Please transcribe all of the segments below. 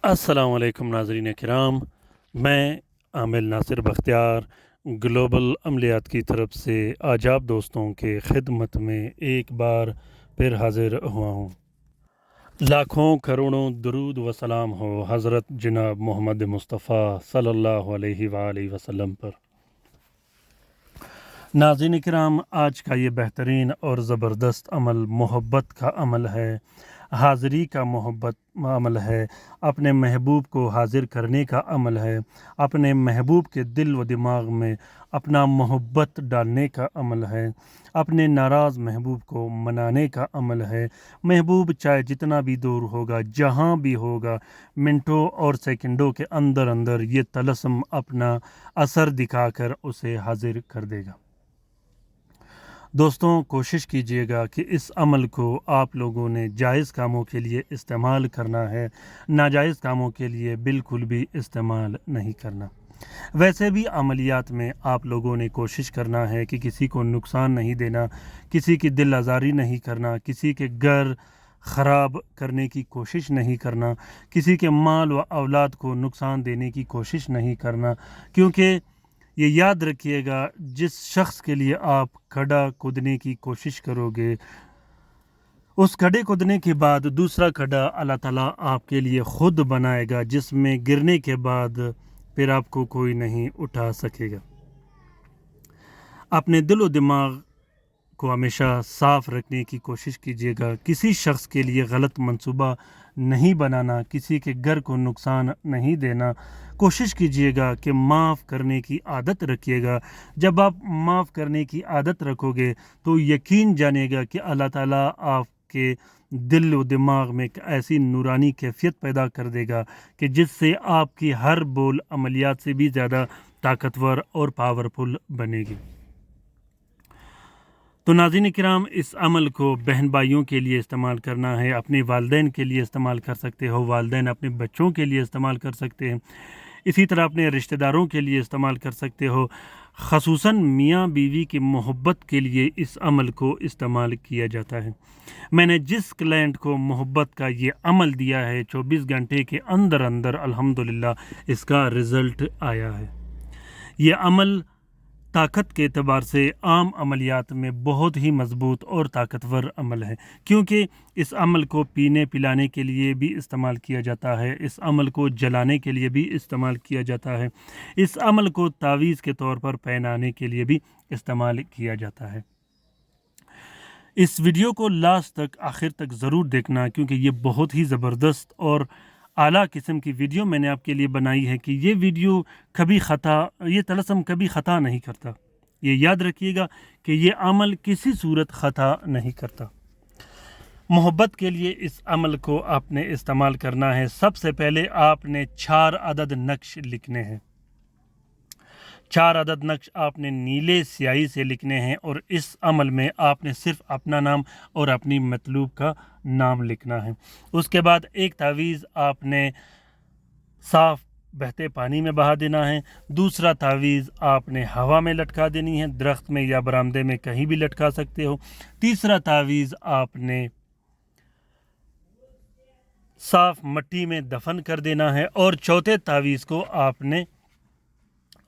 अस्सलाम वालेकुम नाज़रीन किराम, मैं आमिल नासिर बख्तियार ग्लोबल अमलियात की तरफ से आज आप दोस्तों के खिदमत में एक बार फिर हाजिर हुआ हूँ। लाखों करोड़ों दरूद व सलाम हो हज़रत जनाब मोहम्मद मुस्तफ़ा सल्लल्लाहु अलैहि वालैहि वसल्लम पर। नाज़रीन किराम, आज का ये बेहतरीन और ज़बरदस्त अमल मोहब्बत का अमल है, हाज़िरी का मोहब्बत अमल है, अपने महबूब को हाज़िर करने का अमल है, अपने महबूब के दिल व दिमाग में अपना मोहब्बत डालने का अमल है, अपने नाराज़ महबूब को मनाने का अमल है। महबूब चाहे जितना भी दूर होगा, जहाँ भी होगा, मिनटों और सेकंडों के अंदर अंदर ये तलस्म अपना असर दिखाकर उसे हाज़िर कर देगा। दोस्तों, कोशिश कीजिएगा कि इस अमल को आप लोगों ने जायज़ कामों के लिए इस्तेमाल करना है, नाजायज़ कामों के लिए बिल्कुल भी इस्तेमाल नहीं करना। वैसे भी अमलियात में आप लोगों ने कोशिश करना है कि किसी को नुकसान नहीं देना, किसी की दिल आज़ारी नहीं करना, किसी के घर ख़राब करने की कोशिश नहीं करना, किसी के माल व औलाद को नुकसान देने की कोशिश नहीं करना। क्योंकि ये याद रखिएगा, जिस शख्स के लिए आप खड़ा कूदने की कोशिश करोगे, उस खड़े कूदने के बाद दूसरा खड़ा अल्लाह ताला आपके लिए ख़ुद बनाएगा, जिसमें गिरने के बाद फिर आपको कोई नहीं उठा सकेगा। अपने दिल व दिमाग को हमेशा साफ़ रखने की कोशिश कीजिएगा। किसी शख्स के लिए गलत मंसूबा नहीं बनाना, किसी के घर को नुकसान नहीं देना। कोशिश कीजिएगा कि माफ़ करने की आदत रखिएगा। जब आप माफ़ करने की आदत रखोगे तो यकीन जानिएगा कि अल्लाह ताला आपके दिल व दिमाग में एक ऐसी नूरानी कैफियत पैदा कर देगा कि जिससे आपकी हर बोल अमलियात से भी ज़्यादा ताकतवर और पावरफुल बनेगी। तो नाज़रीन किराम, इस अमल को बहन भाइयों के लिए इस्तेमाल करना है, अपने वालिदैन के लिए इस्तेमाल कर सकते हो, वालिदैन अपने बच्चों के लिए इस्तेमाल कर सकते हैं, इसी तरह अपने रिश्तेदारों के लिए इस्तेमाल कर सकते हो। ख़ुसूसन मियाँ बीवी की मोहब्बत के लिए इस अमल को इस्तेमाल किया जाता है। मैंने जिस क्लाइंट को मोहब्बत का ये अमल दिया है, 24 घंटे के अंदर अंदर अल्हम्दुलिल्लाह इसका रिज़ल्ट आया है। ये अमल ताकत के एतबार से आम अमलियात में बहुत ही मज़बूत और ताकतवर अमल है, क्योंकि इस अमल को पीने पिलाने के लिए भी इस्तेमाल किया जाता है, इस अमल को जलाने के लिए भी इस्तेमाल किया जाता है, इस अमल को तावीज़ के तौर पर पहनाने के लिए भी इस्तेमाल किया जाता है। इस वीडियो को लास्ट तक आखिर तक ज़रूर देखना, क्योंकि ये बहुत ही ज़बरदस्त और आला किस्म की वीडियो मैंने आपके लिए बनाई है कि ये वीडियो कभी ये तलस्म कभी ख़ता नहीं करता। ये याद रखिएगा कि ये अमल किसी सूरत ख़ता नहीं करता। मोहब्बत के लिए इस अमल को आपने इस्तेमाल करना है। सबसे पहले आपने 4 अदद नक्श लिखने हैं। 4 अदद नक्श आपने नीले स्याही से लिखने हैं और इस अमल में आपने सिर्फ अपना नाम और अपनी मतलूब का नाम लिखना है। उसके बाद एक तावीज़ आपने साफ़ बहते पानी में बहा देना है। दूसरा तावीज़ आपने हवा में लटका देनी है, दरख्त में या बरामदे में कहीं भी लटका सकते हो। तीसरा तावीज़ आपने साफ़ मिट्टी में दफन कर देना है और चौथे तावीज़ को आपने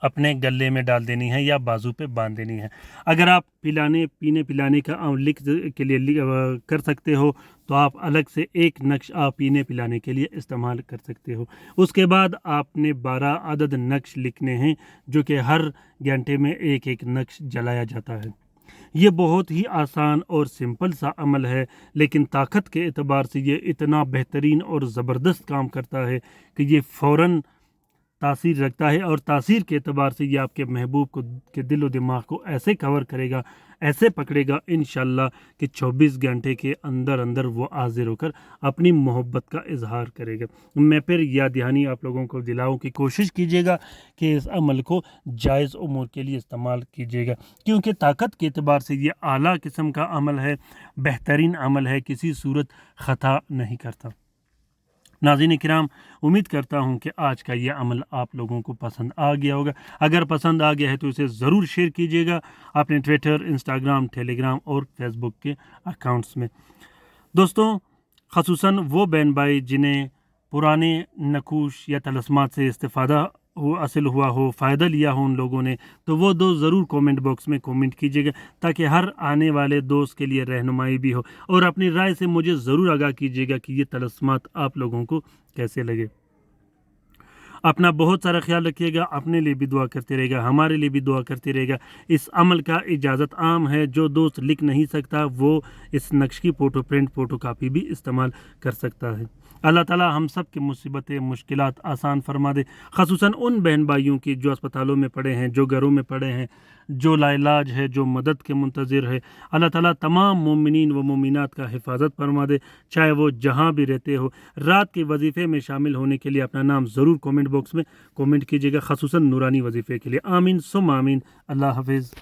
अपने गले में डाल देनी है या बाजू पे बांध देनी है। अगर आप पीने पिलाने का लिख के लिए कर सकते हो तो आप अलग से एक नक्श आप पीने पिलाने के लिए इस्तेमाल कर सकते हो। उसके बाद आपने 12 अदद नक्श लिखने हैं, जो कि हर घंटे में एक एक नक्श जलाया जाता है। ये बहुत ही आसान और सिंपल सा अमल है, लेकिन ताकत के एतबार से ये इतना बेहतरीन और ज़बरदस्त काम करता है कि ये फ़ौरन तासीर रखता है और तासीर के एतबार से ये आपके महबूब को के दिल व दिमाग को ऐसे कवर करेगा, ऐसे पकड़ेगा इंशाल्लाह कि 24 घंटे के अंदर अंदर वो हाजिर होकर अपनी मोहब्बत का इजहार करेगा। मैं फिर याद दहानी आप लोगों को दिलाऊं कि कोशिश कीजिएगा कि इस अमल को जायज़ उमूर के लिए इस्तेमाल कीजिएगा, क्योंकि ताकत के एतबार से ये आला किस्म का अमल है, बेहतरीन अमल है, किसी सूरत ख़ता नहीं करता। नाज़रीन किराम, उम्मीद करता हूँ कि आज का ये अमल आप लोगों को पसंद आ गया होगा। अगर पसंद आ गया है तो इसे ज़रूर शेयर कीजिएगा अपने ट्विटर, इंस्टाग्राम, टेलीग्राम और फेसबुक के अकाउंट्स में। दोस्तों, ख़ुसूसन वो बहन भाई जिन्हें पुराने नकूश या तलस्मात से इस्तेफ़ादा हासिल हुआ हो, फ़ायदा लिया हो उन लोगों ने, तो वो दोस्त ज़रूर कमेंट बॉक्स में कमेंट कीजिएगा, ताकि हर आने वाले दोस्त के लिए रहनुमाई भी हो। और अपनी राय से मुझे ज़रूर आगाह कीजिएगा कि ये तलस्मात आप लोगों को कैसे लगे। अपना बहुत सारा ख्याल रखिएगा, अपने लिए भी दुआ करते रहेगा, हमारे लिए भी दुआ करते रहेगा। इस अमल का इजाज़त आम है, जो दोस्त लिख नहीं सकता वो इस नक्श की फ़ोटो प्रिंट फ़ोटो कापी भी इस्तेमाल कर सकता है। अल्लाह ताला हम सब की मुसीबतें मुश्किलात आसान फरमा दे, ख़ुसूसन उन बहन भाइयों की जो अस्पतालों में पड़े हैं, जो घरों में पड़े हैं, जो लाइलाज है, जो मदद के मुंतज़िर है। अल्लाह ताला तमाम मोमिनीन व मोमिनात का हिफाजत फरमा दे, चाहे वो जहाँ भी रहते हो। रात के वजीफ़े में शामिल होने के लिए अपना नाम ज़रूर कमेंट बॉक्स में कमेंट कीजिएगा, ख़ुसूसन नूरानी वजीफ़े के लिए। आमीन सुम आमीन। अल्लाह हाफ़िज़।